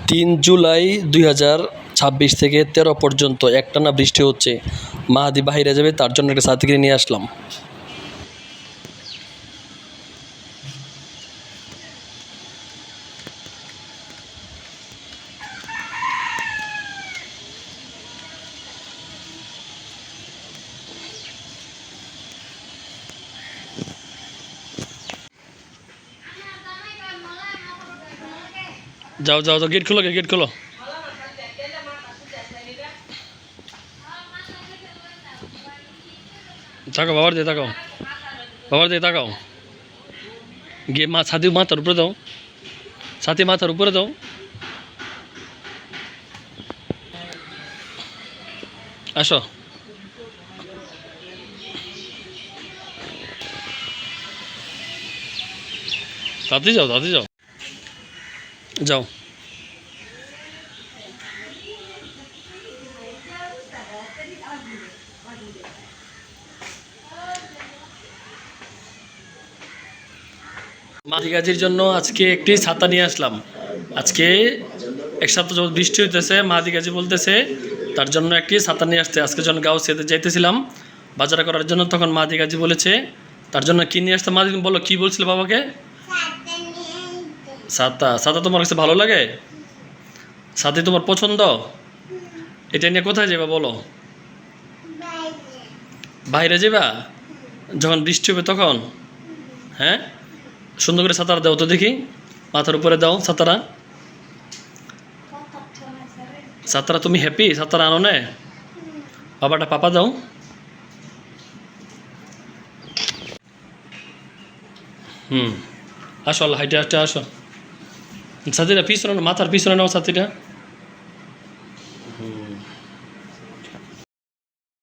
৩ জুলাই ২০২৬ থেকে ১৩ পর্যন্ত একটানা বৃষ্টি হচ্ছে। মাহাদি বাহিরে যাবে, তার জন্য একটা ছাতি কিনে নিয়ে আসলাম। যাও যাও যাও, গেট খোলো, গেট খোলো। তাকাও বাবার দিয়ে, তাকাও বাবার দিয়ে, তাকাও। গিয়ে ছাতি মাথার উপরে দাও, ছাতি মাথার উপরে দাও। আসো, তাড়াতাড়ি যাও, তাড়াতাড়ি যাও, যাও। মাটি গাছের জন্য আজকে একটি ছাতা নিয়ে আসলাম। আজকে এক সপ্তাহ যখন বৃষ্টি হইতেছে, মাহাদি গাছি বলতেছে তার জন্য একটি ছাতা নিয়ে আসতে। আজকে যখন গাঁও সেতে যাইতেছিলাম বাজার করার জন্য, তখন মাহাদি গাছি বলেছে তার জন্য কি নিয়ে আসতে। মাহাদি বলো, কি বলছিল বাবাকে? ছাতা। ছাতা তোমার কাছে ভালো লাগে? ছাতি তোমার পছন্দ? এটা নিয়ে কোথায় যাবা বলো? বাইরে যাবা যখন বৃষ্টি হবে তখন? হ্যাঁ, সুন্দর করে ছাতারা দাও তো দেখি, মাথার উপরে দাও ছাতারা। ছাতারা তুমি হ্যাপি? ছাতারা আনো নে, বাবাটা পাপা দাও। আসো, আল্লাহ হাইটে হাইটে আসো। ছাতিটা পিছনে, মাথার পিছনে নাও ছাতিটা।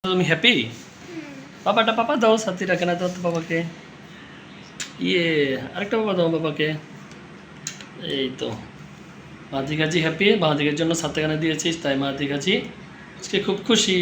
তুমি হ্যাপি? বাবাটা পাপা দাও, ছাতিটা কেনা দাও তো বাবাকে। আরেকটা বাবা দাও বাবাকে। এই তো মাহাদি গাছি হ্যাপি, মাহাদিকের জন্য ছাতা কেনা দিয়েছিস, তাই মাহাদি গাছি আজকে খুব খুশি।